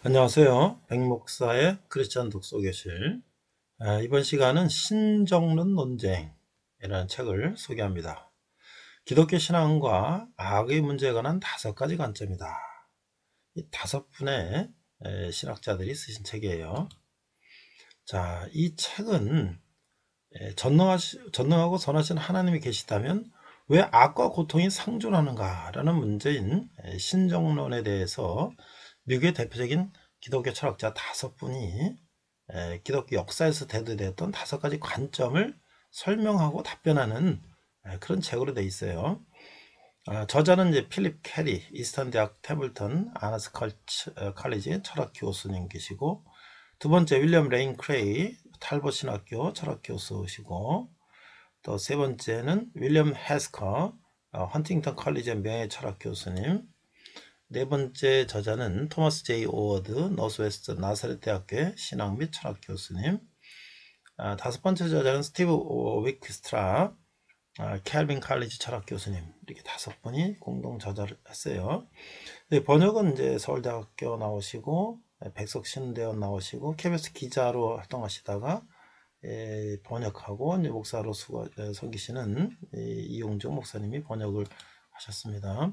안녕하세요. 백목사의 크리스천 독서교실. 이번 시간은 신정론 논쟁이라는 책을 소개합니다. 기독교 신앙과 악의 문제에 관한 5가지 관점이다. 이 5분의 신학자들이 쓰신 책이에요. 자, 이 책은 전능하고 선하신 하나님이 계시다면 왜 악과 고통이 상존하는가라는 문제인 신정론에 대해서 미국의 대표적인 기독교 철학자 5분이 기독교 역사에서 대두되었던 5가지 관점을 설명하고 답변하는 그런 책으로 되어 있어요. 저자는 이제 필립 캐리, 이스턴 대학 태블턴 아너스 칼리지 철학 교수님 계시고, 두 번째 윌리엄 레인 크레이 탈봇 신학교 철학 교수시고, 또 세 번째는 윌리엄 해스커 헌팅턴 컬리지 명예 철학 교수님, 네 번째 저자는 토마스 제이 오워드 노스웨스트 나사렛 대학교의 신학 및 철학 교수님, 다섯 번째 저자는 스티브 위키스트라 캘빈 칼리지 철학 교수님, 이렇게 5분이 공동 저자를 했어요. 번역은 이제 서울대학교 나오시고 백석신대원 나오시고 KBS 기자로 활동하시다가 번역하고 이제 목사로 섬기시는 이용정 목사님이 번역을 하셨습니다.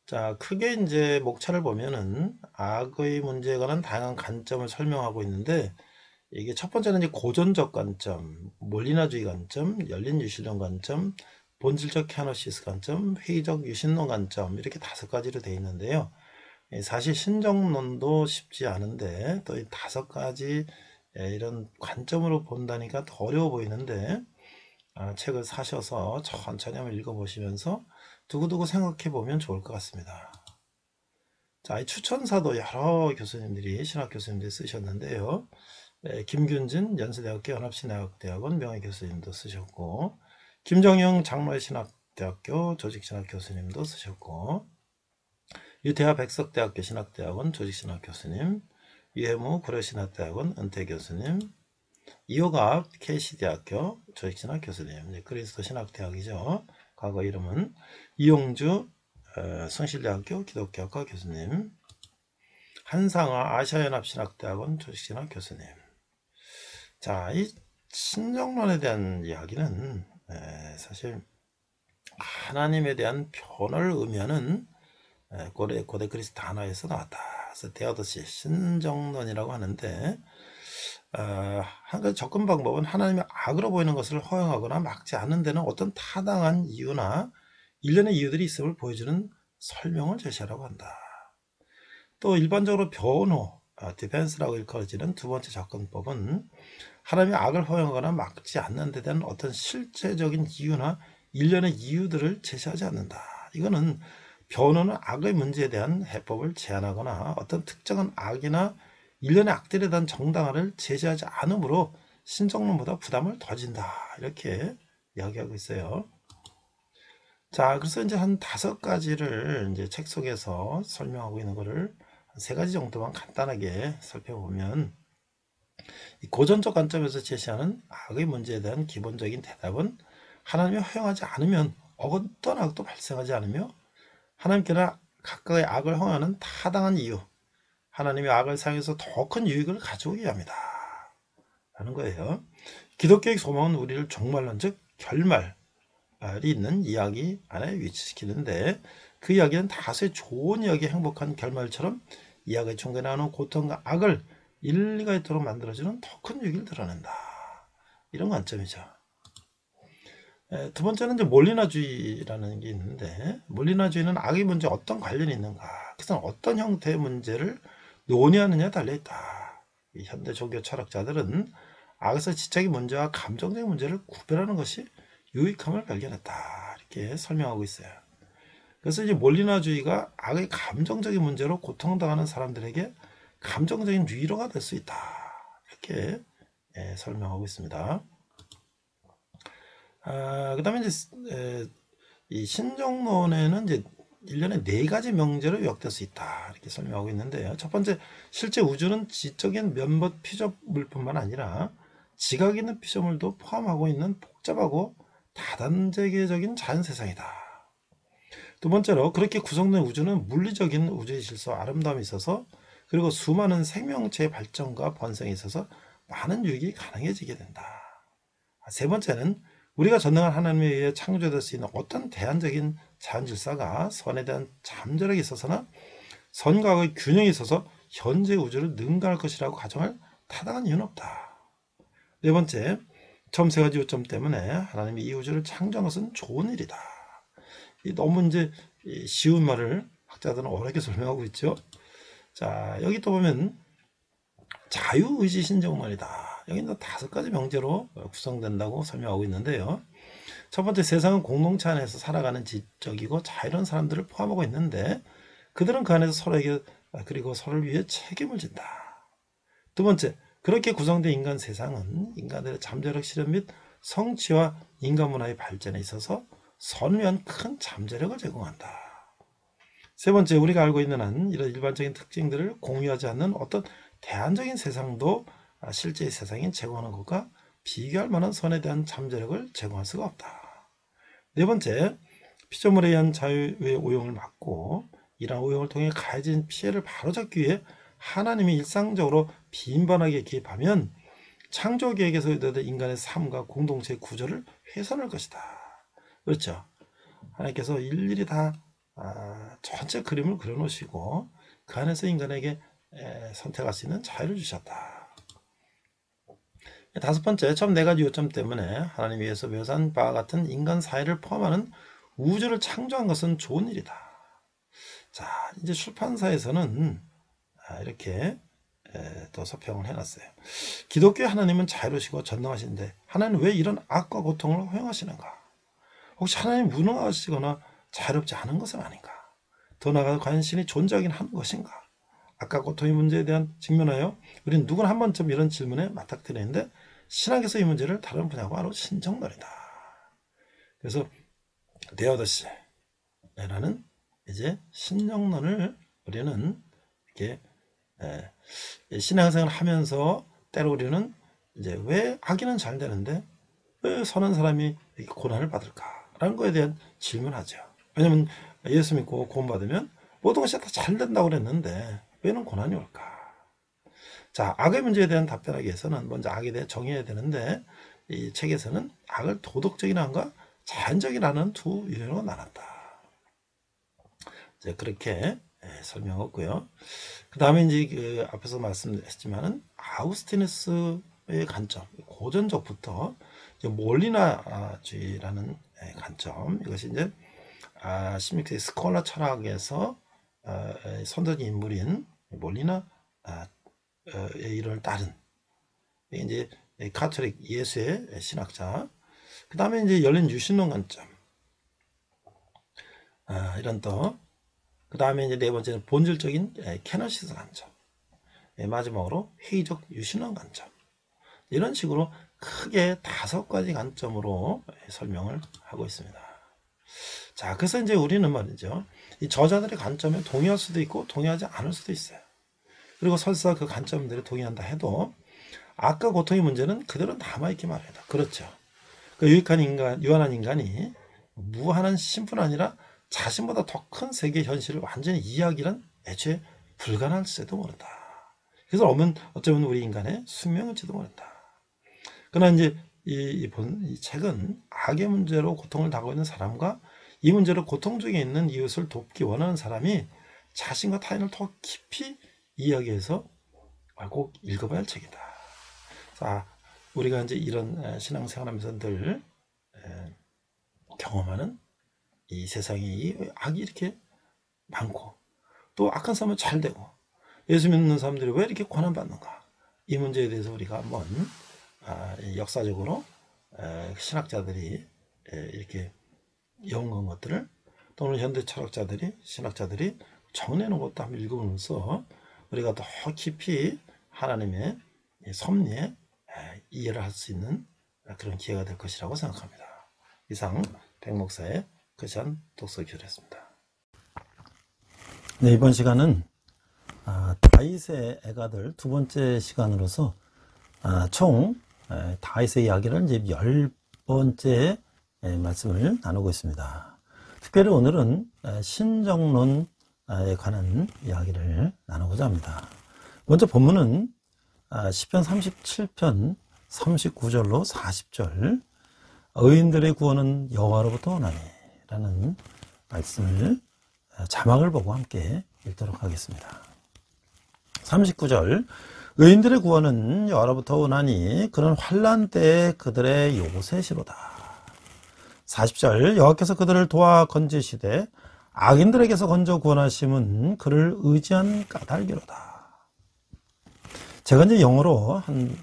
자, 크게 이제 목차를 보면은 악의 문제에 관한 다양한 관점을 설명하고 있는데, 이게 첫 번째는 이제 고전적 관점, 몰리나주의 관점, 열린 유실론 관점, 본질적 캐노시스 관점, 회의적 유신론 관점, 이렇게 5가지로 되어 있는데요. 사실 신정론도 쉽지 않은데 또 이 5가지 이런 관점으로 본다니까 더 어려워 보이는데, 책을 사셔서 천천히 한번 읽어보시면서 두고두고 생각해 보면 좋을 것 같습니다. 자, 이 추천사도 여러 교수님들이, 신학 교수님들이 쓰셨는데요. 김균진 연세대학교 연합신학대학원 명예교수님도 쓰셨고, 김정영 장로의 신학대학교 조직신학 교수님도 쓰셨고, 유태하 백석대학교 신학대학원 조직신학 교수님, 유해무 고려신학대학원 은퇴 교수님, 이호갑 KC대학교 조직신학 교수님, 그리스도 신학대학이죠. 과거 이름은 이용주 성실대학교 기독교학과 교수님, 한상화 아시아연합신학대학원 조직신학 교수님. 자, 이 신정론에 대한 이야기는 사실 하나님에 대한 변화를 의미하는 고대 그리스 단어에서 나왔다. 그래서 데어더시 신정론이라고 하는데, 한 가지 접근 방법은 하나님의 악으로 보이는 것을 허용하거나 막지 않는 데는 어떤 타당한 이유나 일련의 이유들이 있음을 보여주는 설명을 제시하라고 한다. 또 일반적으로 변호, 디펜스라고 일컬어지는 두 번째 접근법은 하나님의 악을 허용하거나 막지 않는 데 대한 어떤 실제적인 이유나 일련의 이유들을 제시하지 않는다. 이거는 변호는 악의 문제에 대한 해법을 제안하거나 어떤 특정한 악이나 일련의 악들에 대한 정당화를 제시하지 않으므로 신정론보다 부담을 더 진다. 이렇게 이야기하고 있어요. 자, 그래서 이제 한 5가지를 이제 책 속에서 설명하고 있는 거를 한 3가지 정도만 간단하게 살펴보면, 이 고전적 관점에서 제시하는 악의 문제에 대한 기본적인 대답은 하나님이 허용하지 않으면 어떤 악도 발생하지 않으며 하나님께나 각각의 악을 허용하는 타당한 이유, 하나님이 악을 사용해서 더 큰 유익을 가져오기 위함이다 라는 거예요. 기독교의 소망은 우리를 종말론, 즉 결말이 있는 이야기 안에 위치시키는데, 그 이야기는 다수의 좋은 이야기, 행복한 결말처럼 이야기 중간에 나오는 고통과 악을 일리가 있도록 만들어주는 더 큰 유익을 드러낸다. 이런 관점이죠. 두 번째는 이제 몰리나주의라는 게 있는데, 몰리나주의는 악의 문제에 어떤 관련이 있는가, 그래서 어떤 형태의 문제를 논의하느냐에 달려있다. 이 현대 종교 철학자들은 악에서 지적인 문제와 감정적인 문제를 구별하는 것이 유익함을 발견했다. 이렇게 설명하고 있어요. 그래서 이제 몰리나주의가 악의 감정적인 문제로 고통당하는 사람들에게 감정적인 위로가 될 수 있다. 이렇게 설명하고 있습니다. 그 다음에 이제 이 신정론에는 이제 1년에 4가지 명제로 요약될 수 있다. 이렇게 설명하고 있는데요. 첫 번째, 실제 우주는 지적인 몇몇 피조물뿐만 아니라 지각 있는 피조물도 포함하고 있는 복잡하고 다단계적인 자연세상이다. 두 번째로, 그렇게 구성된 우주는 물리적인 우주의 질서, 아름다움이 있어서 그리고 수많은 생명체의 발전과 번성에 있어서 많은 유익이 가능해지게 된다. 세 번째는 우리가 전능한 하나님에 의해 창조될 수 있는 어떤 대안적인 자연질서가 선에 대한 잠재력에 있어서나 선과 악의 균형에 있어서 현재 우주를 능가할 것이라고 가정할 타당한 이유는 없다. 네 번째, 처음 세 가지 요점 때문에 하나님이 이 우주를 창조한 것은 좋은 일이다. 너무 이제 쉬운 말을 학자들은 어렵게 설명하고 있죠. 자, 여기 또 보면 자유의지 신정론이다. 여기는 5가지 명제로 구성된다고 설명하고 있는데요. 첫 번째, 세상은 공동체 안에서 살아가는 지적이고 자유로운 사람들을 포함하고 있는데 그들은 그 안에서 서로에게 그리고 서로를 위해 책임을 진다. 두 번째, 그렇게 구성된 인간 세상은 인간들의 잠재력 실현 및 성취와 인간 문화의 발전에 있어서 선을 위한 큰 잠재력을 제공한다. 세 번째, 우리가 알고 있는 한 이런 일반적인 특징들을 공유하지 않는 어떤 대안적인 세상도 실제의 세상이 제공하는 것과 비교할 만한 선에 대한 잠재력을 제공할 수가 없다. 네 번째, 피조물에 의한 자유의 오용을 막고 이러한 오용을 통해 가해진 피해를 바로잡기 위해 하나님이 일상적으로 빈번하게 개입하면 창조계획에서 의도된 인간의 삶과 공동체의 구조를 훼손할 것이다. 그렇죠. 하나님께서 일일이 다 전체 그림을 그려놓으시고 그 안에서 인간에게 선택할 수 있는 자유를 주셨다. 다섯 번째, 처음 4가지 요점 때문에 하나님 위에서 묘사한 바와 같은 인간 사회를 포함하는 우주를 창조한 것은 좋은 일이다. 자, 이제 출판사에서는 이렇게 또 서평을 해놨어요. 기독교 하나님은 자유로우시고 전능하신데 하나님은 왜 이런 악과 고통을 허용하시는가? 혹시 하나님 무능하시거나 자유롭지 않은 것은 아닌가? 더 나아가 과연 신이 존재하긴 하는 것인가? 악과 고통의 문제에 대한 직면하여 우리는 누구나 한 번쯤 이런 질문에 맞닥뜨리는데 신학에서 이 문제를 다루는 분야가 바로 신정론이다. 그래서 데어더시라는 이제 신정론을 우리는 이렇게 신앙생활을 하면서 때로 우리는 이제 왜 악인은 잘 되는데 왜 선한 사람이 이렇게 고난을 받을까라는 거에 대한 질문하죠. 왜냐하면 예수 믿고 구원받으면 모든 것이 다 잘 된다고 그랬는데 왜는 고난이 올까? 자, 악의 문제에 대한 답변하기 위해서는 먼저 악에 대해 정의해야 되는데 이 책에서는 악을 도덕적인 악과 자연적인 악은 두 유형으로 나눴다. 이제 그렇게 설명했고요. 그 다음에 이제 그 앞에서 말씀했지만은 아우구스티누스의 관점, 고전적부터 몰리나주의라는 관점, 이것이 이제 16세기 스콜라 철학에서 선도적인 인물인 몰리나의 이론을 따른 이제 가톨릭 예수의 신학자. 그 다음에 이제 열린 유신론 관점, 이런 또 그 다음에 이제 네 번째는 본질적인 캐너시스 관점, 마지막으로 회의적 유신론 관점. 이런 식으로 크게 5가지 관점으로 설명을 하고 있습니다. 자, 그래서 이제 우리는 말이죠, 이 저자들의 관점에 동의할 수도 있고 동의하지 않을 수도 있어요. 그리고 설사 그 관점들에 동의한다 해도 악과 고통의 문제는 그대로 남아있기 마련이다. 그렇죠. 그 유한한 인간이 무한한 신뿐 아니라 자신보다 더 큰 세계 현실을 완전히 이해하기는 애초에 불가능할지도 모른다. 그래서 어쩌면 우리 인간의 숙명일지도 모른다. 그러나 이제 이 책은 악의 문제로 고통을 당하고 있는 사람과 이 문제로 고통 중에 있는 이웃을 돕기 원하는 사람이 자신과 타인을 더 깊이 이해하기 위해서 꼭 읽어봐야 할 책이다. 자, 우리가 이제 이런 신앙생활하면서 늘 경험하는 이 세상에 악이 이렇게 많고 또 악한 사람은 잘 되고 예수 믿는 사람들이 왜 이렇게 고난받는가? 이 문제에 대해서 우리가 한번 역사적으로 신학자들이 이렇게 연구한 것들을 또 오늘 현대 철학자들이 신학자들이 정리해놓은 것도 한번 읽어보면서 우리가 더 깊이 하나님의 섭리에 이해를 할 수 있는 그런 기회가 될 것이라고 생각합니다. 이상 백목사의 크리스천 독서 교류였습니다. 네, 이번 시간은 다윗의 애가들 2번째 시간으로서 총 다윗의 이야기를 이제 10번째 말씀을 나누고 있습니다. 특별히 오늘은 신정론에 관한 이야기를 나누고자 합니다. 먼저 본문은 시편 37편 39절로 40절 의인들의 구원은 여호와로부터 오나니 라는 말씀을 자막을 보고 함께 읽도록 하겠습니다. 39절 의인들의 구원은 여호와로부터 오나니 그는 환난 때에 그들의 요새시로다. 40절 여호와께서 그들을 도와 건지시되 악인들에게서 건져 구원하심은 그를 의지한 까닭이로다. 제가 이제 영어로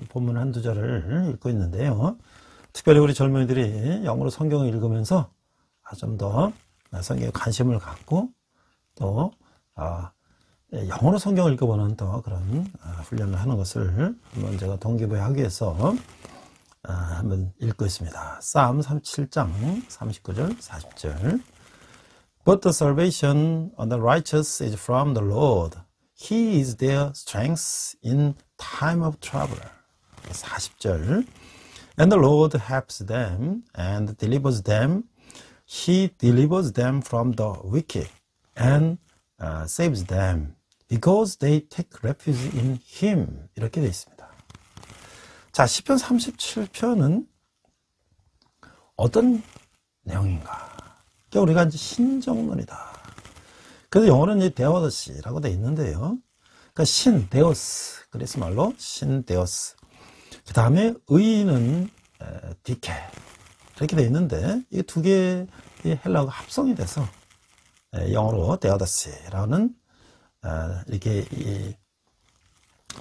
본문 한두 절을 읽고 있는데요. 특별히 우리 젊은이들이 영어로 성경을 읽으면서 좀 더 성경에 관심을 갖고 또 영어로 성경을 읽어보는 또 그런 훈련을 하는 것을 한번 제가 동기부여하기 위해서 한번 읽고 있습니다. Psalm 37장 39절 40절 But the salvation of the righteous is from the Lord. He is their strength in time of trouble. 40절 And the Lord helps them and delivers them. He delivers them from the wicked and saves them because they take refuge in Him. 이렇게 되어 있습니다. 자, 시편 37편은 어떤 내용인가? 그러니까 우리가 이제 신정론이다. 그래서 영어로는 이제 데오더시라고 되어 있는데요. 그러니까 신, 데오스. 그래서 말로 신, 데오스. 그 다음에 의는 디케. 이렇게 되어 있는데, 이 두 개의 헬라어가 합성이 돼서 영어로 데오더시라는 이렇게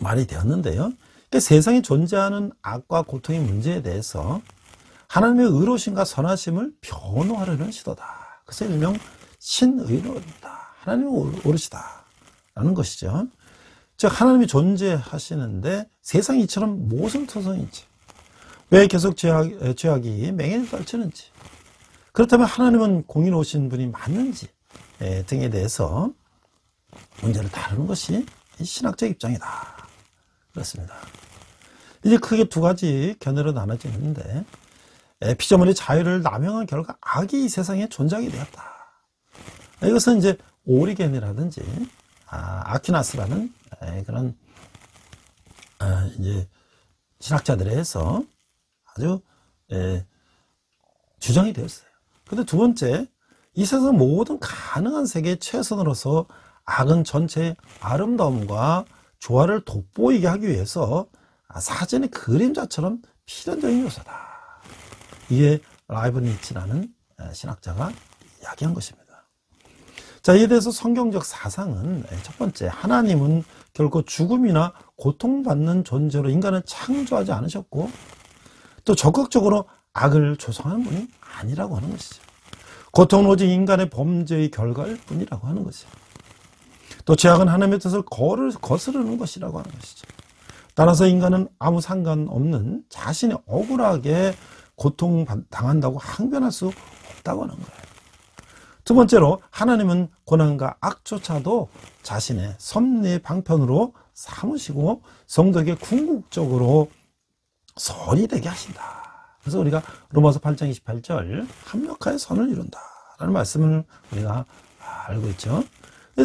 말이 되었는데요. 그러니까 세상에 존재하는 악과 고통의 문제에 대해서 하나님의 의로심과 선하심을 변호하려는 시도다. 그래서 일명 신의로다. 하나님은 옳으시다 라는 것이죠. 즉 하나님이 존재하시는데 세상이 이처럼 모순토성인지, 왜 계속 죄악이 맹인을 떨치는지, 그렇다면 하나님은 공의로우신 분이 맞는지 등에 대해서 문제를 다루는 것이 신학적 입장이다. 그렇습니다. 이제 크게 두 가지 견해로 나눠지는데, 피조물의 자유를 남용한 결과 악이 이 세상에 존재하게 되었다. 이것은 이제 오리겐이라든지 아퀴나스라는 그런 이제 신학자들에 의해서 아주 주장이 되었어요. 근데 두 번째, 이 세상 모든 가능한 세계의 최선으로서 악은 전체의 아름다움과 조화를 돋보이게 하기 위해서 사전의 그림자처럼 필연적인 요소다. 이게 라이브니츠라는 신학자가 이야기한 것입니다. 자, 이에 대해서 성경적 사상은 첫 번째, 하나님은 결코 죽음이나 고통받는 존재로 인간을 창조하지 않으셨고 또 적극적으로 악을 조성하는 분이 아니라고 하는 것이죠. 고통은 오직 인간의 범죄의 결과일 뿐이라고 하는 것이죠. 또 죄악은 하나님의 뜻을 거스르는 것이라고 하는 것이죠. 따라서 인간은 아무 상관없는 자신이 억울하게 고통당한다고 항변할 수 없다고 하는 거예요. 두 번째로, 하나님은 고난과 악조차도 자신의 섭리의 방편으로 삼으시고 성도에게 궁극적으로 선이 되게 하신다. 그래서 우리가 로마서 8장 28절 합력하여 선을 이룬다 라는 말씀을 우리가 알고 있죠.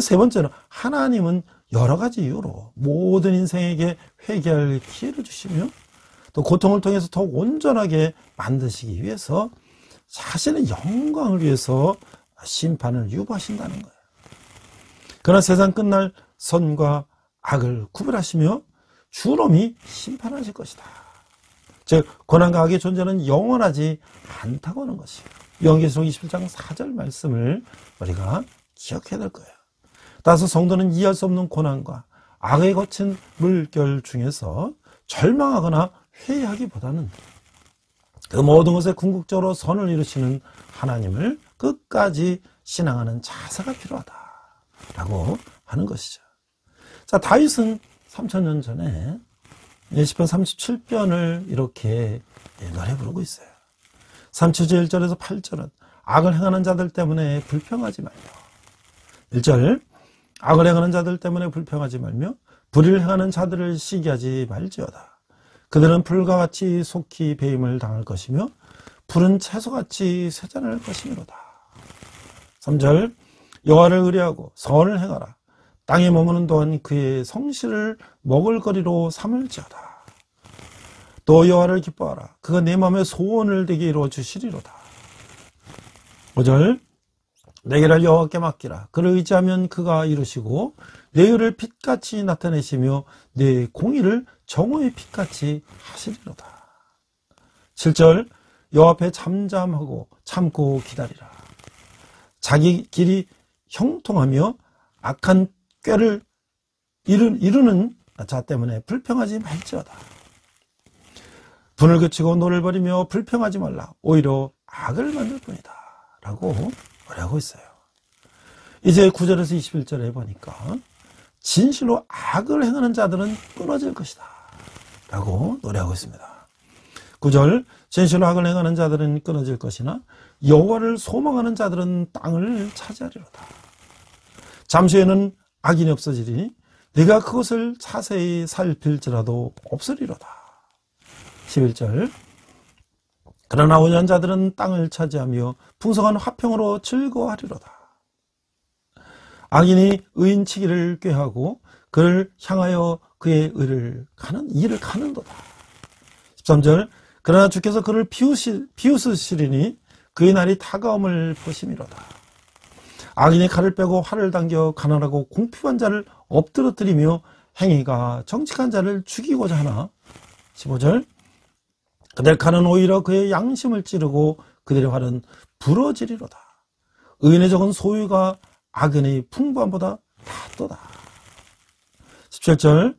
세 번째로, 하나님은 여러 가지 이유로 모든 인생에게 회개할 기회를 주시며 또 고통을 통해서 더욱 온전하게 만드시기 위해서 자신의 영광을 위해서 심판을 유보하신다는 거예요. 그러나 세상 끝날 선과 악을 구별하시며 주놈이 심판하실 것이다. 즉 고난과 악의 존재는 영원하지 않다고 하는 것이에요. 요한계시록 21장 4절 말씀을 우리가 기억해야 될 거예요. 따라서 성도는 이해할 수 없는 고난과 악에 거친 물결 중에서 절망하거나 회의하기보다는 그 모든 것에 궁극적으로 선을 이루시는 하나님을 끝까지 신앙하는 자세가 필요하다라고 하는 것이죠. 자, 다윗은 3000년 전에 시편 37편을 이렇게 노래 부르고 있어요. 37절 1절에서 8절은 악을 행하는 자들 때문에 불평하지 말며, 1절 악을 행하는 자들 때문에 불평하지 말며 불의를 행하는 자들을 시기하지 말지어다. 그들은 불과 같이 속히 배임을 당할 것이며 불은 채소같이 쇠잔할 것이미로다. 3절 여호와를 의뢰하고 선을 행하라. 땅에 머무는 동안 그의 성실을 먹을거리로 삼을지어다. 또 여호와를 기뻐하라. 그가 내 마음의 소원을 되게 이루어 주시리로다. 5절 내 길을 여호와께 맡기라. 그를 의지하면 그가 이루시고 내 의를 빛같이 나타내시며 내 공의를 정오의 빛같이 하시리로다. 7절 여호와 앞에 잠잠하고 참고 기다리라. 자기 길이 형통하며 악한 꾀를 이루는 자 때문에 불평하지 말지어다. 분을 그치고 노를 버리며 불평하지 말라. 오히려 악을 만들 뿐이다. 라고 노래하고 있어요. 이제 9절에서 21절에 보니까 진실로 악을 행하는 자들은 끊어질 것이다. 라고 노래하고 있습니다. 9절 진실로 악을 행하는 자들은 끊어질 것이나 여호와를 소망하는 자들은 땅을 차지하리로다. 잠시 후에는 악인이 없어지리니 네가 그것을 자세히 살필지라도 없으리로다. 11절 그러나 온유한 자들은 땅을 차지하며 풍성한 화평으로 즐거워하리로다. 악인이 의인치기를 꾀하고 그를 향하여 그의 일을 가는도다. 13절 그러나 주께서 그를 비웃으시리니 그의 날이 다가옴을 보심이로다. 악인이 칼을 빼고 활을 당겨 가난하고 공핍한 자를 엎드러뜨리며 행위가 정직한 자를 죽이고자 하나. 15절 그들의 칼은 오히려 그의 양심을 찌르고 그들의 활은 부러지리로다. 의인의 적은 소유가 악인의 풍부함보다 낫도다. 17절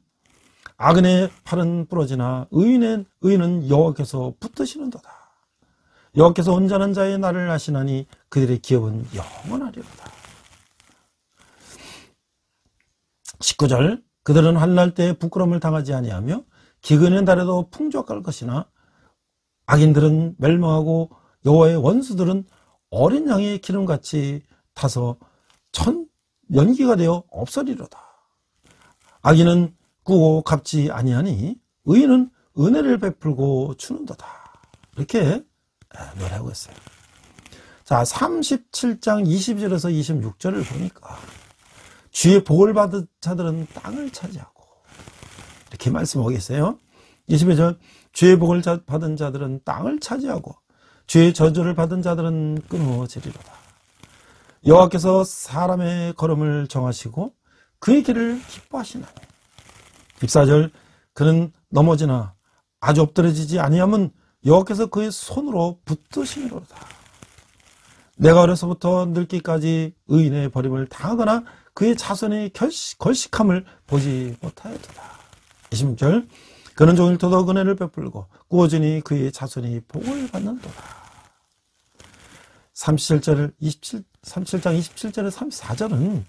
악인의 팔은 부러지나 의인은 여호와께서 붙드시는도다. 여호와께서 온전한 자의 날을 아시나니 그들의 기업은 영원하리로다. 19절 그들은 환난 때에 부끄러움을 당하지 아니하며 기근의 날에도 풍족할 것이나 악인들은 멸망하고 여호와의 원수들은 어린 양의 기름같이 타서 연기가 되어 없어리로다. 악인은 꾸고 갚지 아니하니 의인은 은혜를 베풀고 주는도다. 이렇게 노래하고 있어요. 자, 37장 22절에서 26절을 보니까 주의 복을 받은 자들은 땅을 차지하고 이렇게 말씀하고 계세요. 22절 주의 복을 받은 자들은 땅을 차지하고 주의 저주를 받은 자들은 끊어지리로다. 여호와께서 사람의 걸음을 정하시고 그의 길을 기뻐하시나니. 14절 그는 넘어지나 아주 엎드러지지 아니하면 여호와께서 그의 손으로 붙드시리로다. 내가 어려서부터 늙기까지 의인의 버림을 당하거나 그의 자손의 걸식함을 보지 못하였도다. 26절 그는 종일토록 은혜를 베풀고 꾸어지니 그의 자손이 복을 받는도다. 37장 27절에 34절은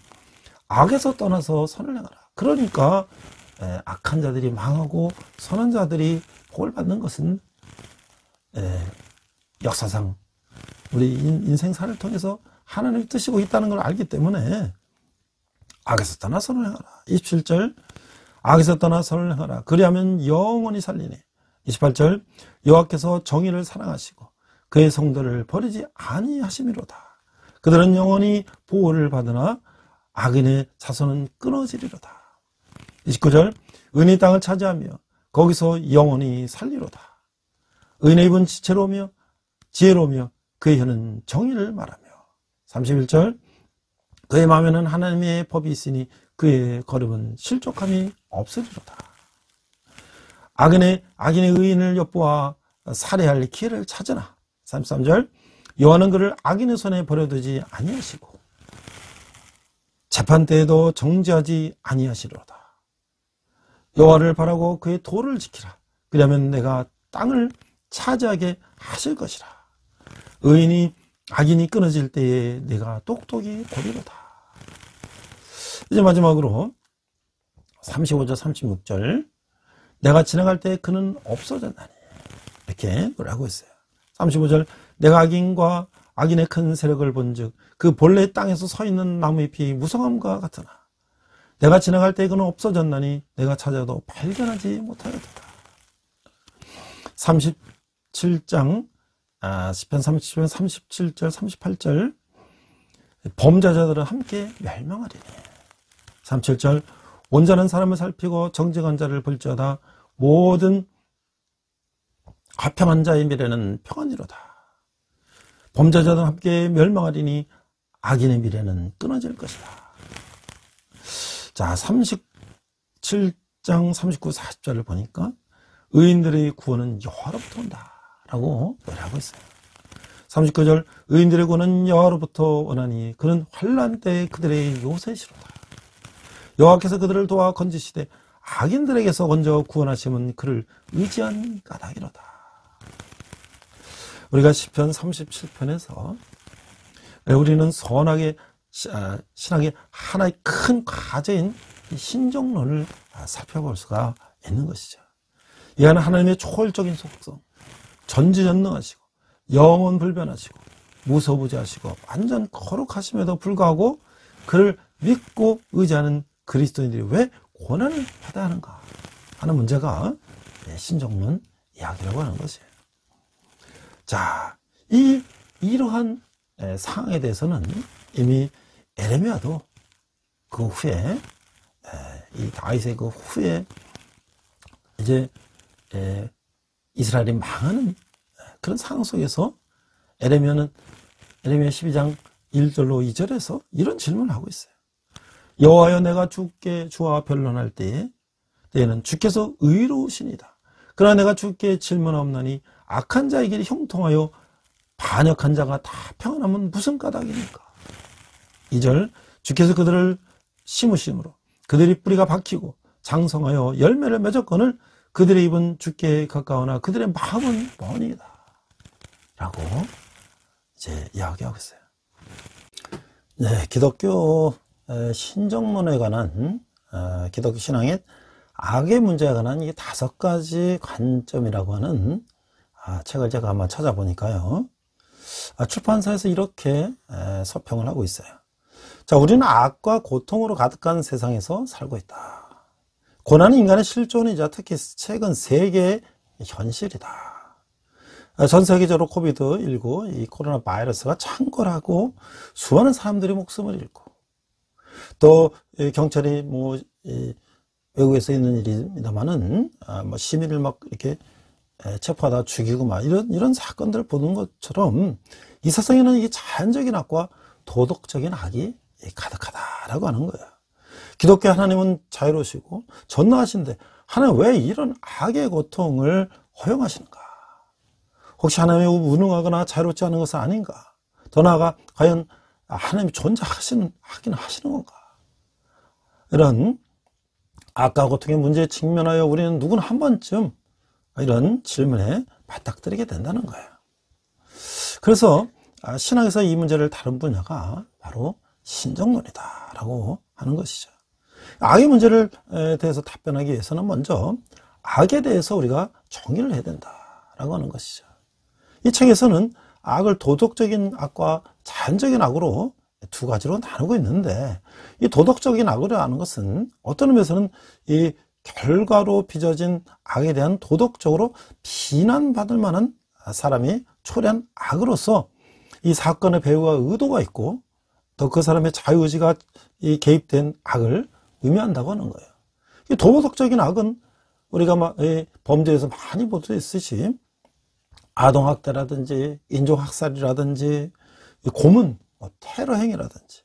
악에서 떠나서 선을 행하라. 그러니까 악한 자들이 망하고 선한 자들이 복을 받는 것은 역사상 우리 인생사를 통해서 하나님이 뜻이고 있다는 걸 알기 때문에 악에서 떠나 선을 행하라. 27절 악에서 떠나 선을 행하라. 그리하면 영원히 살리니. 28절 여호와께서 정의를 사랑하시고 그의 성도를 버리지 아니하심이로다. 그들은 영원히 보호를 받으나 악인의 자손은 끊어지리로다. 29절 의인의 땅을 차지하며 거기서 영원히 살리로다. 의인의 입은 지혜로우며 그의 혀는 정의를 말하며. 31절 그의 마음에는 하나님의 법이 있으니 그의 걸음은 실족함이 없으리로다. 악인의 의인을 엿보아 살해할 기회를 찾으나. 33절 여호와는 그를 악인의 손에 버려두지 아니하시고 재판 때에도 정죄하지 아니하시리로다. 여호와를 바라고 그의 도를 지키라. 그러면 내가 땅을 차지하게 하실 것이라. 악인이 끊어질 때에 내가 똑똑히 보리로다. 이제 마지막으로 35절 36절 내가 지나갈 때 그는 없어졌나니. 이렇게 노래하고 있어요. 35절 내가 악인과 악인의 큰 세력을 본즉 그 본래 땅에서 서 있는 나무의 피 무성함과 같으나 내가 지나갈 때 그는 없어졌나니 내가 찾아도 발견하지 못하였다. 37장 시편 37절 38절 범죄자들은 함께 멸망하리니. 37절 온전한 사람을 살피고 정직한 자를 볼지어다 모든 화평한 자의 미래는 평안이로다. 범죄자도 함께 멸망하리니 악인의 미래는 끊어질 것이다. 자, 37장 39, 40절을 보니까 의인들의 구원은 여호와로부터 온다 라고 노래하고 있어요. 39절 의인들의 구원은 여호와로부터 오나니 그는 환난 때에 그들의 요새시로다. 여호와께서 그들을 도와 건지시되 악인들에게서 먼저 구원하심은 그를 의지한 까닭이로다. 우리가 시편 37편에서 우리는 선하게 신학의 하나의 큰 과제인 신정론을 살펴볼 수가 있는 것이죠. 이 안에 하나님의 초월적인 속성, 전지전능하시고 영원불변하시고 무소부재하시고 완전 거룩하심에도 불구하고 그를 믿고 의지하는 그리스도인들이 왜 고난을 받아야 하는가 하는 문제가 신정론 이야기라고 하는 것이에요. 자, 이러한 상황에 대해서는 이미 에레미야도 그 후에 이 다윗의 그 후에 이제 이스라엘이 망하는 그런 상황 속에서 에레미야 12장 1절로 2절에서 이런 질문을 하고 있어요. 여호와여 내가 주와 변론할 때에는 주께서 의로우시니다. 그러나 내가 주께 질문하옵나니 악한 자의 길이 형통하여 반역한 자가 다 평안하면 무슨 까닭입니까? 2절 주께서 그들을 심으심으로 그들이 뿌리가 박히고 장성하여 열매를 맺었거늘 그들의 입은 주께 가까우나 그들의 마음은 먼이다 라고 이제 이야기하고 있어요. 네, 기독교 신정론에 관한 기독교 신앙의 악의 문제에 관한 이 5가지 관점이라고 하는 책을 제가 한번 찾아보니까요. 출판사에서 이렇게 서평을 하고 있어요. 자, 우리는 악과 고통으로 가득한 세상에서 살고 있다. 고난은 인간의 실존이자 특히 최근 세계의 현실이다. 전 세계적으로 코비드19 이 코로나 바이러스가 창궐하고 수많은 사람들이 목숨을 잃고 또 경찰이 외국에서 있는 일입니다만은 시민을 막 이렇게 체포하다 죽이고 막 이런 사건들을 보는 것처럼 이 세상에는 이 자연적인 악과 도덕적인 악이 가득하다라고 하는 거예요. 기독교 하나님은 자유로우시고 전능하신데 하나님 왜 이런 악의 고통을 허용하시는가? 혹시 하나님이 무능하거나 자유롭지 않은 것은 아닌가? 더 나아가 과연 하나님이 하긴 하시는 건가? 이런 악과 고통의 문제에 직면하여 우리는 누구나 한 번쯤 이런 질문에 맞닥뜨리게 된다는 거예요. 그래서 신학에서 이 문제를 다룬 분야가 바로 신정론이다 라고 하는 것이죠. 악의 문제를 대해서 답변하기 위해서는 먼저 악에 대해서 우리가 정의를 해야 된다라고 하는 것이죠. 이 책에서는 악을 도덕적인 악과 자연적인 악으로 2가지로 나누고 있는데 이 도덕적인 악이라는 것은 어떤 의미에서는 이 결과로 빚어진 악에 대한 도덕적으로 비난받을 만한 사람이 초래한 악으로서 이 사건의 배후와 의도가 있고 또 그 사람의 자유의지가 개입된 악을 의미한다고 하는 거예요. 이 도덕적인 악은 우리가 범죄에서 많이 볼 수 있듯이 아동학대라든지 인종학살이라든지 고문, 테러 행위라든지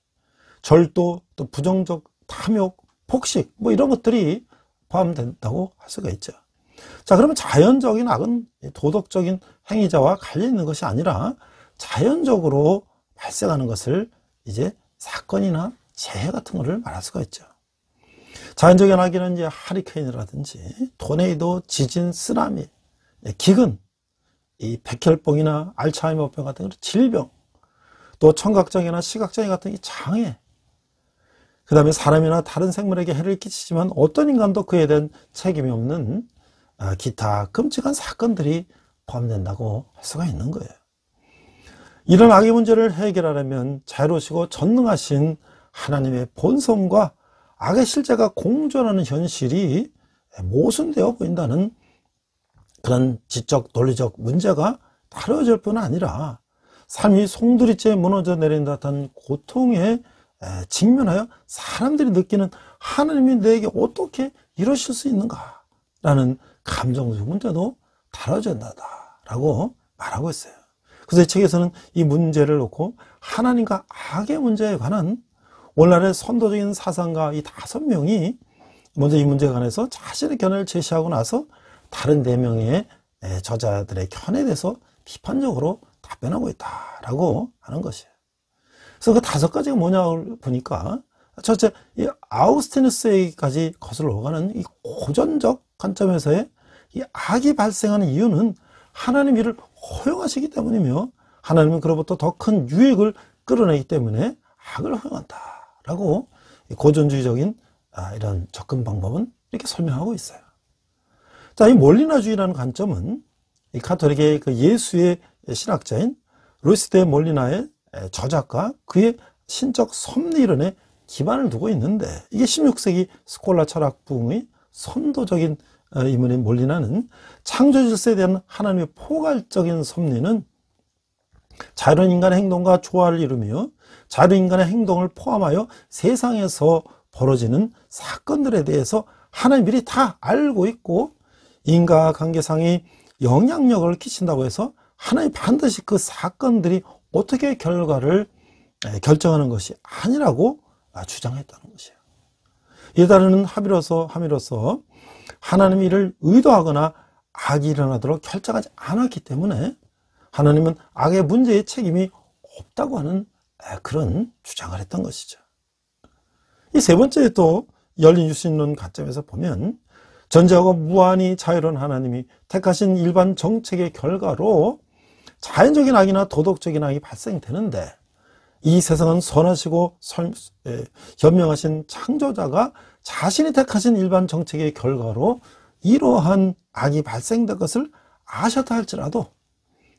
절도, 또 부정적 탐욕, 폭식 이런 것들이 포함된다고 할 수가 있죠. 자, 그러면 자연적인 악은 도덕적인 행위자와 관련 있는 것이 아니라 자연적으로 발생하는 것을 이제 사건이나 재해 같은 것을 말할 수가 있죠. 자연적인 악에는 이제 하리케인이라든지 토네이도, 지진, 쓰나미, 기근, 이 백혈병이나 알츠하이머병 같은 질병, 또 청각장애나 시각장애 같은 이 장애, 그 다음에 사람이나 다른 생물에게 해를 끼치지만 어떤 인간도 그에 대한 책임이 없는 기타 끔찍한 사건들이 포함된다고 할 수가 있는 거예요. 이런 악의 문제를 해결하려면 자유로우시고 전능하신 하나님의 본성과 악의 실제가 공존하는 현실이 모순되어 보인다는 그런 지적 논리적 문제가 다뤄질 뿐 아니라 삶이 송두리째 무너져 내린 듯한 고통에 직면하여 사람들이 느끼는 하나님이 내게 어떻게 이러실 수 있는가? 라는 감정적 문제도 다뤄진다라고 말하고 있어요. 그래서 이 책에서는 이 문제를 놓고 하나님과 악의 문제에 관한 오늘날의 선도적인 사상가 이 5명이 먼저 이 문제에 관해서 자신의 견해를 제시하고 나서 다른 4명의 저자들의 견해에 대해서 비판적으로 답변하고 있다라고 하는 것이에요. 그래서 그 5가지가 뭐냐고 보니까 첫째, 이 아우구스티누스에게까지 거슬러 가는 이 고전적 관점에서의 이 악이 발생하는 이유는 하나님 일을 허용하시기 때문이며 하나님은 그로부터 더 큰 유익을 끌어내기 때문에 악을 허용한다라고 고전주의적인 이런 접근 방법은 이렇게 설명하고 있어요. 자, 이 몰리나주의라는 관점은 이 가톨릭의 그 예수의 신학자인 루이스 데 몰리나의 저작과 그의 신적 섭리론에 기반을 두고 있는데, 이게 16세기 스콜라 철학 부흥의 선도적인 인물인 몰리나는 창조 질서에 대한 하나님의 포괄적인 섭리는 자유로운 인간의 행동과 조화를 이루며 자유로운 인간의 행동을 포함하여 세상에서 벌어지는 사건들에 대해서 하나님 미리 다 알고 있고 인과관계상의 영향력을 끼친다고 해서 하나님 반드시 그 사건들이 어떻게 결과를 결정하는 것이 아니라고 주장했다는 것이에요. 이에 따르는 함으로써 하나님이 이를 의도하거나 악이 일어나도록 결정하지 않았기 때문에 하나님은 악의 문제의 책임이 없다고 하는 그런 주장을 했던 것이죠. 이 세 번째 또 열린 유신론 관점에서 보면 전지하고 무한히 자유로운 하나님이 택하신 일반 정책의 결과로 자연적인 악이나 도덕적인 악이 발생되는데, 이 세상은 선하시고 현명하신 창조자가 자신이 택하신 일반 정책의 결과로 이러한 악이 발생된 것을 아셨다 할지라도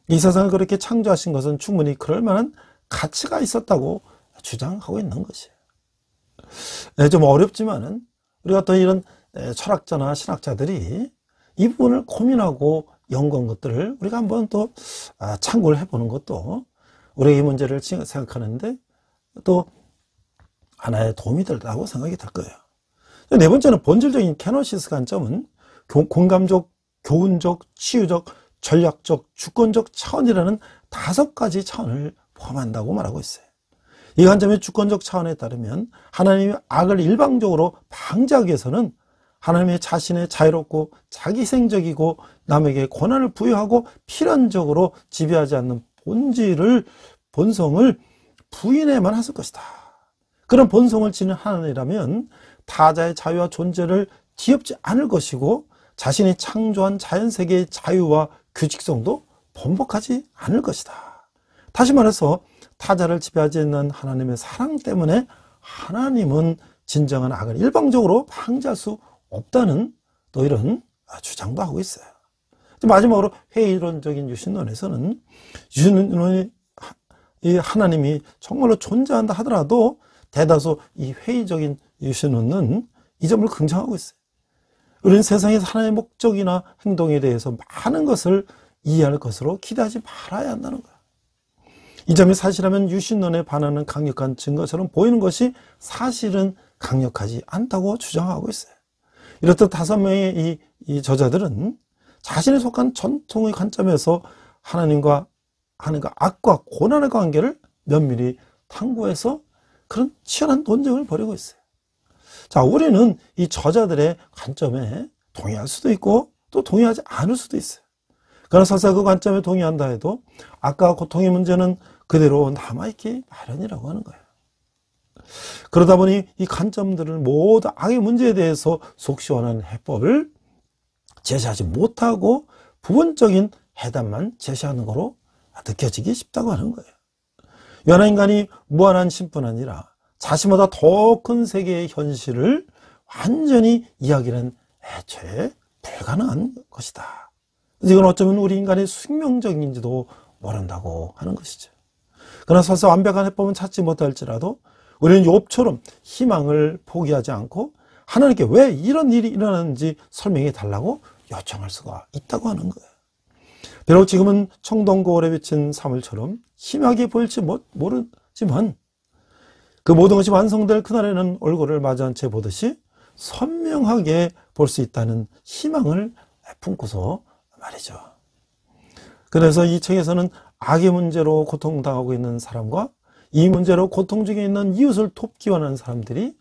이 세상을 그렇게 창조하신 것은 충분히 그럴 만한 가치가 있었다고 주장하고 있는 것이에요. 좀 어렵지만은 우리가 어떤 이런 철학자나 신학자들이 이 부분을 고민하고 연구한 것들을 우리가 한번 또 참고를 해보는 것도 우리의 이 문제를 생각하는데 또 하나의 도움이 된다고 생각이 될 거예요. 네 번째는 본질적인 케노시스 관점은 공감적, 교훈적, 치유적, 전략적, 주권적 차원이라는 5가지 차원을 포함한다고 말하고 있어요. 이 관점의 주권적 차원에 따르면 하나님의 악을 일방적으로 방지하기 위해서는 하나님의 자신의 자유롭고 자기생적이고 남에게 권한을 부여하고 필연적으로 지배하지 않는 본성을 부인해만 했을 것이다. 그런 본성을 지닌 하나님이라면 타자의 자유와 존재를 뒤엎지 않을 것이고 자신이 창조한 자연세계의 자유와 규칙성도 번복하지 않을 것이다. 다시 말해서 타자를 지배하지 않는 하나님의 사랑 때문에 하나님은 진정한 악을 일방적으로 방지할 수 없다는 또 이런 주장도 하고 있어요. 마지막으로 회의론적인 유신론에서는 유신론이 하나님이 정말로 존재한다 하더라도 대다수 이 회의적인 유신론은 이 점을 긍정하고 있어요. 우리는 세상에서 하나님의 목적이나 행동에 대해서 많은 것을 이해할 것으로 기대하지 말아야 한다는 거예요. 이 점이 사실이라면 유신론에 반하는 강력한 증거처럼 보이는 것이 사실은 강력하지 않다고 주장하고 있어요. 이렇듯 5명의 이 저자들은 자신에 속한 전통의 관점에서 하나님과 악과 고난의 관계를 면밀히 탐구해서 그런 치열한 논쟁을 벌이고 있어요. 자, 우리는 이 저자들의 관점에 동의할 수도 있고 또 동의하지 않을 수도 있어요. 그러나 설사 그 관점에 동의한다 해도 악과 고통의 문제는 그대로 남아있기 마련이라고 하는 거예요. 그러다 보니 이 관점들을 모두 악의 문제에 대해서 속 시원한 해법을 제시하지 못하고 부분적인 해답만 제시하는 거로 느껴지기 쉽다고 하는 거예요. 연하 인간이 무한한 신뿐 아니라 자신보다 더 큰 세계의 현실을 완전히 이야기하는 애초에 불가능한 것이다. 이건 어쩌면 우리 인간의 숙명적인지도 모른다고 하는 것이죠. 그러나 설사 완벽한 해법은 찾지 못할지라도 우리는 욥처럼 희망을 포기하지 않고 하나님께 왜 이런 일이 일어나는지 설명해 달라고 요청할 수가 있다고 하는 거예요. 비록 지금은 청동거울에 비친 사물처럼 희망이 보일지 모르지만 그 모든 것이 완성될 그날에는 얼굴을 마주한 채 보듯이 선명하게 볼 수 있다는 희망을 품고서 말이죠. 그래서 이 책에서는 악의 문제로 고통당하고 있는 사람과 이 문제로 고통 중에 있는 이웃을 돕기 원하는 사람들이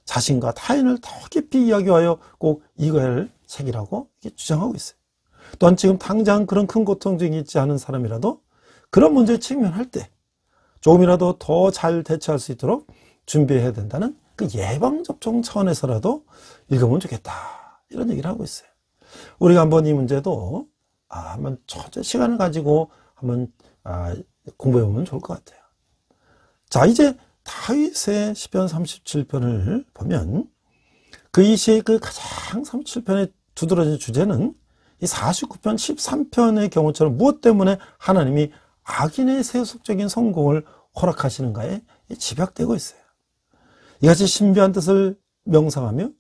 자신과 타인을 더 깊이 이야기하여 꼭 이거야 할 책이라고 주장하고 있어요. 또한 지금 당장 그런 큰 고통 중에 있지 않은 사람이라도 그런 문제에 직면할 때 조금이라도 더 잘 대처할 수 있도록 준비해야 된다는 그 예방접종 차원에서라도 읽으면 좋겠다, 이런 얘기를 하고 있어요. 우리가 한번 이 문제도 한번 시간을 가지고 한번 공부해 보면 좋을 것 같아요. 자, 이제 다윗의 시편 37편을 보면 이 시의 그 가장 37편에 두드러진 주제는 이 49편 13편의 경우처럼 무엇 때문에 하나님이 악인의 세속적인 성공을 허락하시는가에 집약되고 있어요. 이같이 신비한 뜻을 명상하며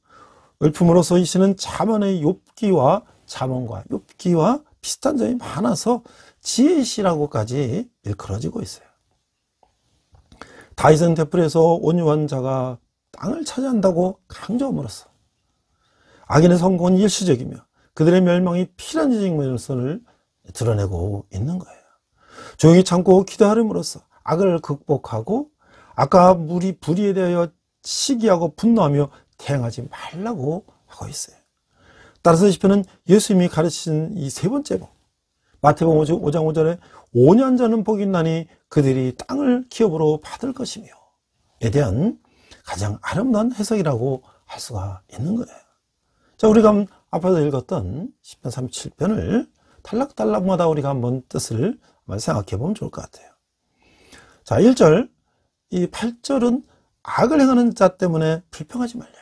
을품으로서 이 시는 잠언의 욥기와 잠언과 욥기와 비슷한 점이 많아서 지혜의 시라고까지 일컬어지고 있어요. 다윗은 되풀이해서 온유한 자가 땅을 차지한다고 강조함으로써 악인의 성공은 일시적이며 그들의 멸망이 필연적인 면을 드러내고 있는 거예요. 조용히 참고 기도하름으로써 악을 극복하고 아까 무리 불의에 대하여 시기하고 분노하며 대항하지 말라고 하고 있어요. 따라서 시편은 예수님이 가르치신 이 세 번째 복, 마태복음 5장 5절에 5년 전은 복이 있나니 그들이 땅을 기업으로 받을 것이며 에 대한 가장 아름다운 해석이라고 할 수가 있는 거예요. 자, 우리가 앞에서 읽었던 시편 37편을 탈락탈락마다 우리가 한번 뜻을 한번 생각해 보면 좋을 것 같아요. 자, 1절, 이 8절은 악을 행하는 자 때문에 불평하지 말려.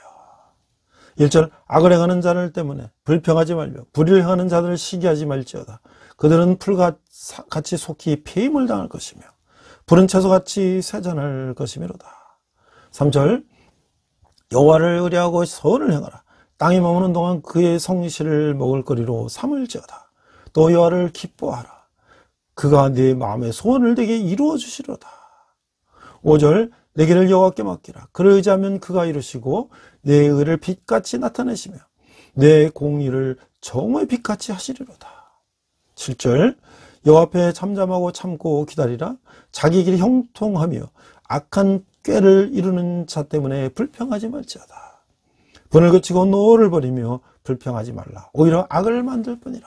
1절, 악을 행하는 자를 때문에 불평하지 말며 불의를 행하는 자들을 시기하지 말지어다. 그들은 풀같이 속히 폐임을 당할 것이며 불은 채소같이 세잔할 것이미로다. 3절, 여호와를 의뢰하고 선을 행하라. 땅에 머무는 동안 그의 성실을 먹을 거리로 삼을지어다. 또 여호와를 기뻐하라. 그가 네 마음의 소원을 내게 이루어 주시리로다. 5절, 내 길을 여호와께 맡기라. 그를 의지하면 그가 이루시고 내 의를 빛같이 나타내시며 내 공의를 정오의 빛같이 하시리로다. 7절, 여호와 앞에 잠잠하고 참고 기다리라. 자기 길이 형통하며 악한 꾀를 이루는 자 때문에 불평하지 말지어다. 분을 그치고 노를 버리며 불평하지 말라. 오히려 악을 만들 뿐이라.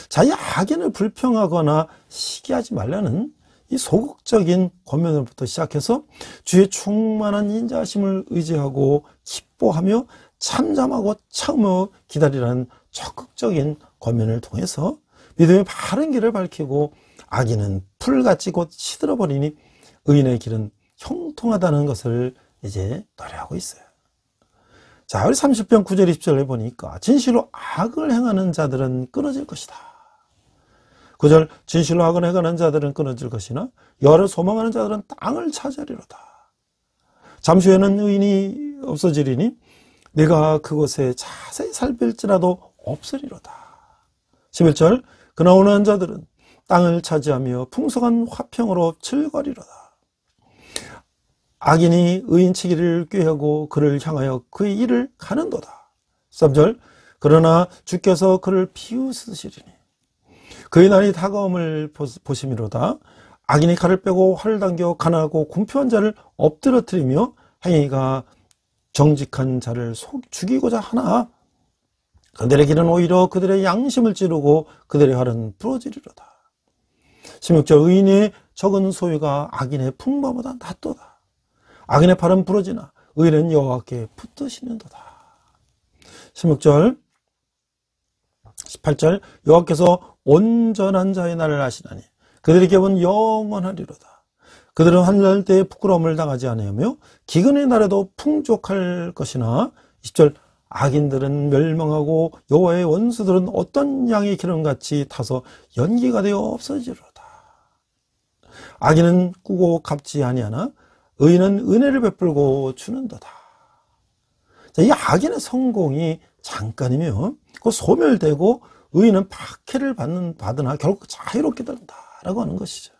자, 이 악인을 불평하거나 시기하지 말라는 이 소극적인 권면으로부터 시작해서 주의 충만한 인자하심을 의지하고 기뻐하며 참잠하고 참으며 기다리라는 적극적인 권면을 통해서 믿음의 바른 길을 밝히고 악인은 풀같이 곧 시들어버리니 의인의 길은 형통하다는 것을 이제 노래하고 있어요. 자, 우리 30편 9절 20절에 보니까 진실로 악을 행하는 자들은 끊어질 것이다. 9절, 진실로 악을 행하는 자들은 끊어질 것이나 여호와를 소망하는 자들은 땅을 차지하리로다. 잠시 후에는 의인이 없어지리니 내가 그곳에 자세히 살필지라도 없으리로다. 11절, 그러나 온유한 자들은 땅을 차지하며 풍성한 화평으로 즐거리로다. 악인이 의인 치기를 꾀하고 그를 향하여 그의 일을 가는도다. 3절, 그러나 주께서 그를 비웃으시리니 그의 날이 다가옴을 보심이로다. 악인이 칼을 빼고 활을 당겨 가난하고 궁핍한 자를 엎드러뜨리며 행위가 정직한 자를 죽이고자 하나 그들의 길은 오히려 그들의 양심을 찌르고 그들의 활은 부러지리로다. 16절, 의인의 적은 소유가 악인의 풍마보다 낫도다. 악인의 팔은 부러지나 의인은 여호와께 붙드시는도다. 16절, 18절, 여호와께서 온전한 자의 날을 아시나니 그들의 기업은 영원하리로다. 그들은 환난 때에 부끄러움을 당하지 아니하며 기근의 날에도 풍족할 것이나 20절, 악인들은 멸망하고 여호와의 원수들은 어떤 양의 기름같이 타서 연기가 되어 없어지리로다. 악인은 꾸고 갚지 아니하나 의인은 은혜를 베풀고 주는도다. 자, 이 악인의 성공이 잠깐이며 그 소멸되고 의인은 박해를 받으나 결국 자유롭게 된다라고 하는 것이죠.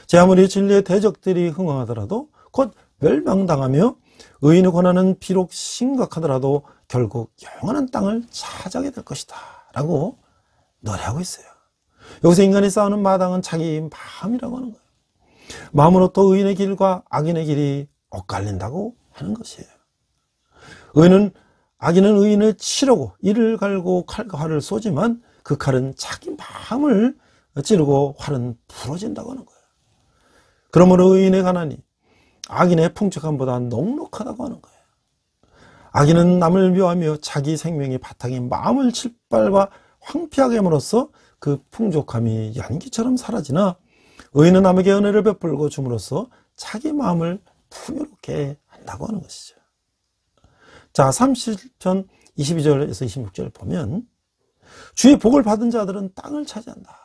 제 아무리 진리의 대적들이 흥황하더라도 곧 멸망당하며 의인의 고난은 비록 심각하더라도 결국 영원한 땅을 차지하게 될 것이다 라고 노래하고 있어요. 여기서 인간이 쌓는 마당은 자기 마음이라고 하는 거예요. 마음으로 또 의인의 길과 악인의 길이 엇갈린다고 하는 것이에요. 악인은 의인을 치려고 이를 갈고 칼과 활을 쏘지만 그 칼은 자기 마음을 찌르고 활은 부러진다고 하는 거예요. 그러므로 의인의 가난이 악인의 풍족함보다 넉넉하다고 하는 거예요. 악인은 남을 묘하며 자기 생명의 바탕인 마음을 질발과 황폐하게 함으로써 그 풍족함이 연기처럼 사라지나 의인은 남에게 은혜를 베풀고 줌으로써 자기 마음을 풍요롭게 한다고 하는 것이죠. 자, 30편 22절에서 26절 보면 주의 복을 받은 자들은 땅을 차지한다.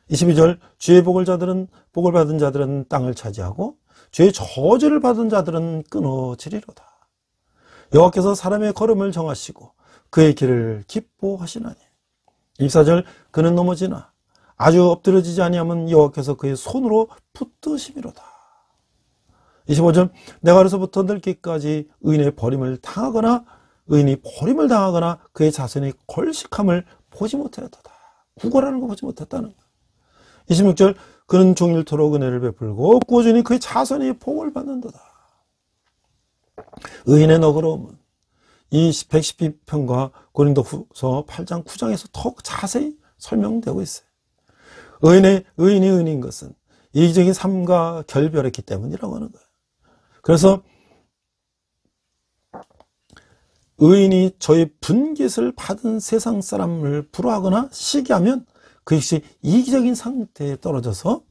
22절 주의 복을 받은 자들은 땅을 차지하고 주의 저주를 받은 자들은 끊어지리로다. 여호와께서 사람의 걸음을 정하시고 그의 길을 기뻐하시나니. 24절 그는 넘어지나 아주 엎드려지지 아니하면 여호와께서 그의 손으로 붙드심이로다. 25절 내가 어려서부터 늙기까지 의인이 버림을 당하거나 그의 자손이 걸식함을 보지 못하였다. 구걸하는 거 보지 못했다는 거예요. 26절 그는 종일토록 은혜를 베풀고 꾸준히 그의 자손이 복을 받는도다. 의인의 너그러움은 이 112편과 고린도후서 8장 9장에서 더욱 자세히 설명되고 있어요. 의인이 의인인 것은 이기적인 삶과 결별했기 때문이라고 하는 거예요. 그래서 의인이 저의 분깃을 받은 세상 사람을 불화하거나 시기하면 그것이 이기적인 상태에 떨어져서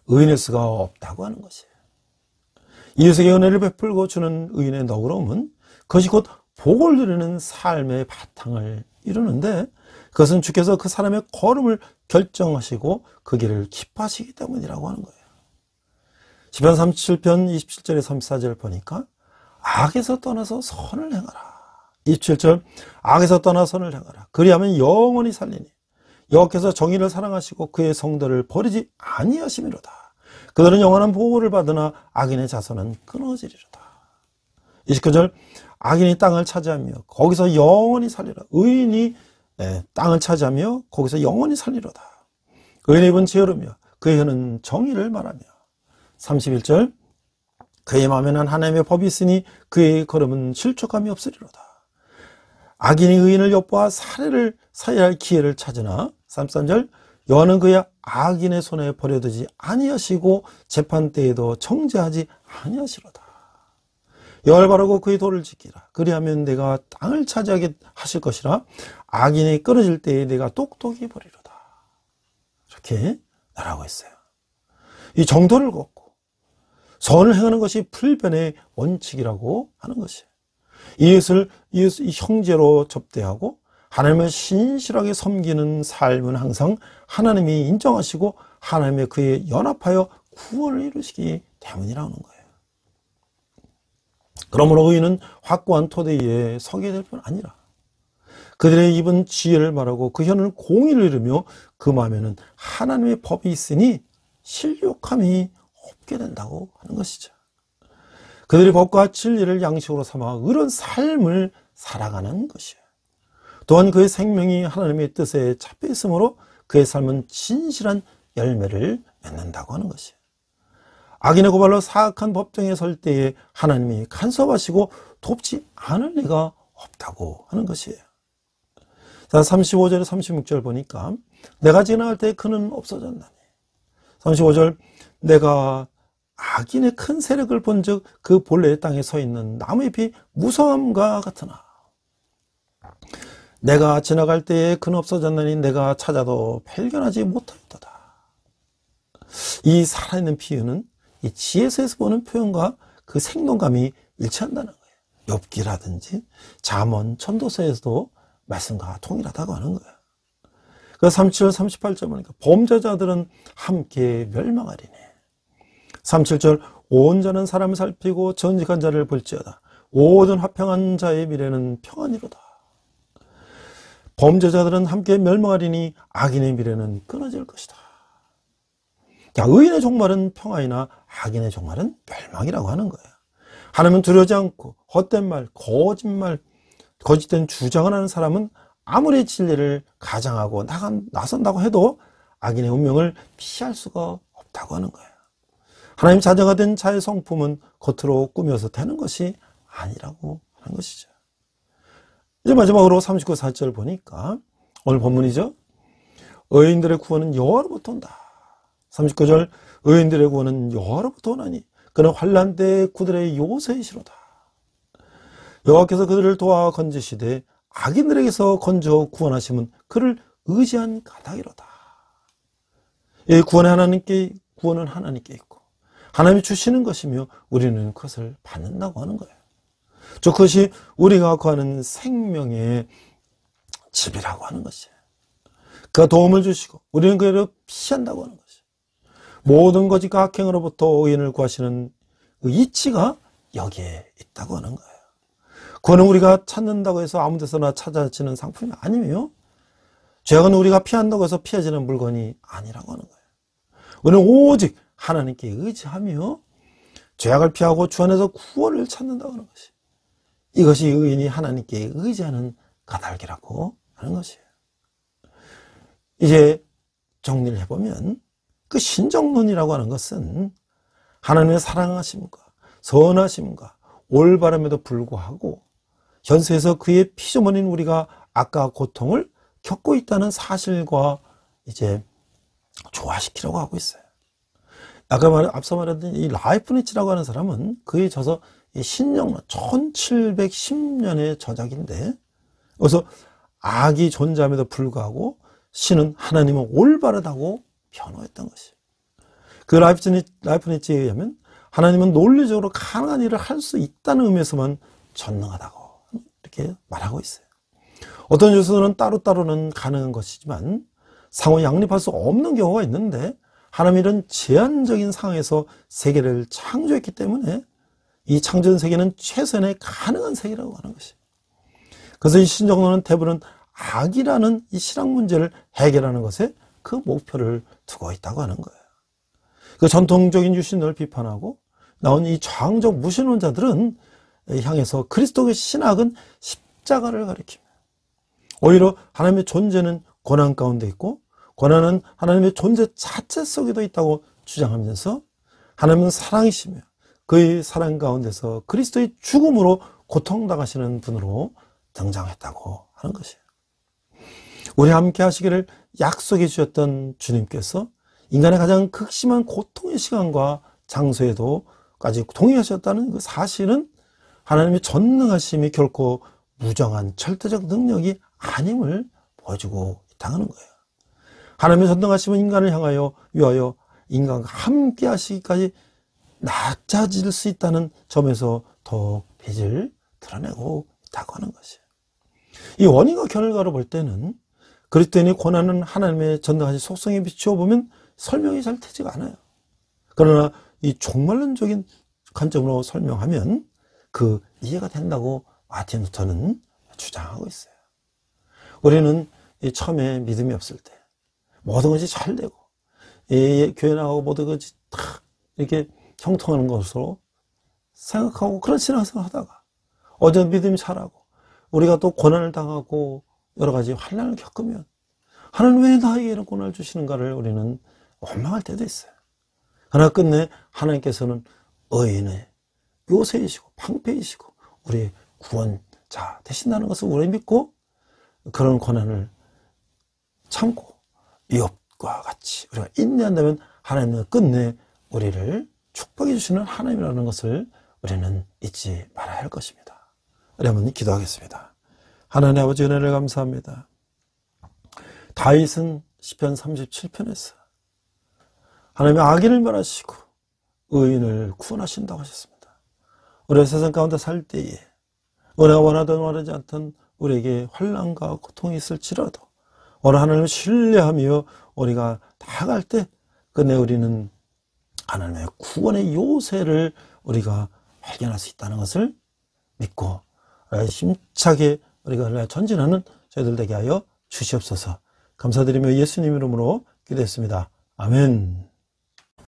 의인일 수가 없다고 하는 것이에요. 이웃에게 은혜를 베풀고 주는 의인의 너그러움은 그것이 곧 복을 누리는 삶의 바탕을 이루는데 그것은 주께서 그 사람의 걸음을 결정하시고 그 길을 기뻐하시기 때문이라고 하는 거예요. 시편 37편 27절에 34절 보니까 악에서 떠나서 선을 행하라. 27절 악에서 떠나 선을 행하라. 그리하면 영원히 살리니 여호와께서 정의를 사랑하시고 그의 성도를 버리지 아니하심이로다. 그들은 영원한 보호를 받으나 악인의 자손은 끊어지리로다. 29절 악인이 땅을 차지하며 거기서 영원히 살리라. 의인이 땅을 차지하며 거기서 영원히 살리로다. 의인의 입은 지혜로며 그의 혀는 정의를 말하며. 31절 그의 마음에는 하나님의 법이 있으니 그의 걸음은 실족함이 없으리로다. 악인이 의인을 엿보아 살해할 기회를 찾으나 33절 여호와는 그의 악인의 손에 버려두지 아니하시고 재판 때에도 정죄하지 아니하시로다. 여호와를 바라고 그의 도를 지키라. 그리하면 내가 땅을 차지하게 하실 것이라. 악인이 끊어질 때에 내가 똑똑히 버리로다. 이렇게 말하고 있어요. 이 정도를 걷고 선을 행하는 것이 불변의 원칙이라고 하는 것이에요. 이웃을 형제로 접대하고 하나님을 신실하게 섬기는 삶은 항상 하나님이 인정하시고 하나님의 그에 연합하여 구원을 이루시기 때문이라는 거예요. 그러므로 의인은 확고한 토대 위에 서게 될 뿐 아니라 그들의 입은 지혜를 말하고 그 혀는 공의를 이루며 그 마음에는 하나님의 법이 있으니 실족함이 없게 된다고 하는 것이죠. 그들의 법과 진리를 양식으로 삼아 의로운 삶을 살아가는 것이에요. 또한 그의 생명이 하나님의 뜻에 잡혀 있으므로 그의 삶은 진실한 열매를 맺는다고 하는 것이에요. 악인의 고발로 사악한 법정에 설 때에 하나님이 간섭하시고 돕지 않을 리가 없다고 하는 것이에요. 자, 35절에 36절 보니까 내가 지나갈 때 그는 없어졌나니. 35절 내가 악인의 큰 세력을 본즉 그 본래의 땅에 서 있는 나무의 잎이 무성함과 같으나 내가 지나갈 때에 그는 없어졌나니 내가 찾아도 발견하지 못하였도다. 이 살아있는 비유는 이 지혜서에서 보는 표현과 그 생동감이 일치한다는 거예요. 욥기라든지 잠언, 천도서에서도 말씀과 동일하다고 하는 거예요. 그 37절, 38절 보니까 범죄자들은 함께 멸망하리니. 37절 온 자는 사람을 살피고 정직한 자를 볼지어다. 모든 화평한 자의 미래는 평안이로다. 범죄자들은 함께 멸망하리니 악인의 미래는 끊어질 것이다. 자, 의인의 종말은 평화이나 악인의 종말은 멸망이라고 하는 거예요. 하나님은 두려워하지 않고 헛된 말, 거짓된 주장을 하는 사람은 아무리 진리를 가장하고 나선다고 해도 악인의 운명을 피할 수가 없다고 하는 거예요. 하나님 자녀가 된 자의 성품은 겉으로 꾸며서 되는 것이 아니라고 하는 것이죠. 이제 마지막으로 39, 4절 보니까 오늘 본문이죠. 의인들의 구원은 여호와로부터 온다. 39절 의인들의 구원은 여호와로부터 오나니 그는 환난 때에 그들의 요새이시로다. 여호와께서 그들을 도와 건지시되 악인들에게서 건져 구원하심은 그를 의지한 까닭이로다. 이 구원은 하나님께 있고 하나님이 주시는 것이며 우리는 그것을 받는다고 하는 거예요. 즉 그것이 우리가 구하는 생명의 집이라고 하는 것이에요. 그가 도움을 주시고 우리는 그를 피한다고 하는 것이에요. 모든 거짓과 악행으로부터 의인을 구하시는 그 이치가 여기에 있다고 하는 거예요. 그거는 우리가 찾는다고 해서 아무 데서나 찾아지는 상품이 아니며 죄악은 우리가 피한다고 해서 피해지는 물건이 아니라고 하는 거예요. 우리는 오직 하나님께 의지하며 죄악을 피하고 주 안에서 구원을 찾는다고 하는 것이, 이것이 의인이 하나님께 의지하는 까닭이라고 하는 것이에요. 이제 정리를 해보면 그 신정론이라고 하는 것은 하나님의 사랑하심과 선하심과 올바름에도 불구하고 현세에서 그의 피조물인 우리가 악과 고통을 겪고 있다는 사실과 이제 조화시키려고 하고 있어요. 앞서 말했던 이 라이프니츠라고 하는 사람은 그에 져서 이 신정론 1710년의 저작인데, 그래서 악이 존재함에도 불구하고 신은 하나님은 올바르다고 변호했던 것이에요. 그 라이프니츠에 의하면 하나님은 논리적으로 가능한 일을 할 수 있다는 의미에서만 전능하다고 이렇게 말하고 있어요. 어떤 요소는 따로따로는 가능한 것이지만 상호 양립할 수 없는 경우가 있는데, 하나님은 이런 제한적인 상황에서 세계를 창조했기 때문에 이 창조된 세계는 최선의 가능한 세계라고 하는 것이에요. 그래서 이 신정론은 대부분 악이라는 이 실학 문제를 해결하는 것에 그 목표를 두고 있다고 하는 거예요. 그 전통적인 유신론을 비판하고 나온 이 저항적 무신론자들은 향해서 그리스도의 신학은 십자가를 가리킵니다. 오히려 하나님의 존재는 고난 가운데 있고 고난은 하나님의 존재 자체 속에도 있다고 주장하면서 하나님은 사랑이시며 그의 사랑 가운데서 그리스도의 죽음으로 고통당하시는 분으로 등장했다고 하는 것이에요. 우리 함께 하시기를 약속해 주셨던 주님께서 인간의 가장 극심한 고통의 시간과 장소에도까지 동의하셨다는 그 사실은 하나님의 전능하심이 결코 무정한 절대적 능력이 아님을 보여주고 있다는 거예요. 하나님의 전능하심은 인간을 위하여 인간과 함께 하시기까지 낮아질 수 있다는 점에서 더 빛을 드러내고 있다고 하는 것이에요. 이 원인과 결과로 볼 때는 그리스도인의 고난은 하나님의 전능하신 속성에 비추어 보면 설명이 잘 되지가 않아요. 그러나 이 종말론적인 관점으로 설명하면 그 이해가 된다고 마틴 루터는 주장하고 있어요. 우리는 처음에 믿음이 없을 때 모든 것이 잘 되고 교회 나가고 모든 것이 다 이렇게 형통하는 것으로 생각하고 그런 신앙생활을 하다가 어제 믿음이 자라고 우리가 또 고난을 당하고 여러 가지 환난을 겪으면 하나님 왜 나에게 이런 고난을 주시는가를 우리는 원망할 때도 있어요. 그러나 끝내 하나님께서는 의인의 요새이시고 방패이시고 우리의 구원자 되신다는 것을 우리 믿고 그런 고난을 참고 욥과 같이 우리가 인내한다면 하나님은 끝내 우리를 축복해 주시는 하나님이라는 것을 우리는 잊지 말아야 할 것입니다. 우리 한번 기도하겠습니다. 하나님 아버지 은혜를 감사합니다. 다윗은 시편 37편에서 하나님의 악인을 멸하시고 의인을 구원하신다고 하셨습니다. 우리가 세상 가운데 살 때에 우리가 원하든 원하지 않든 우리에게 환난과 고통이 있을지라도 오늘 하나님을 신뢰하며 우리가 나아갈 때 끝내 우리는 하나님의 구원의 요새를 우리가 발견할 수 있다는 것을 믿고 힘차게 우리가 전진하는 저희들 되게 하여 주시옵소서. 감사드리며 예수님 이름으로 기도했습니다. 아멘.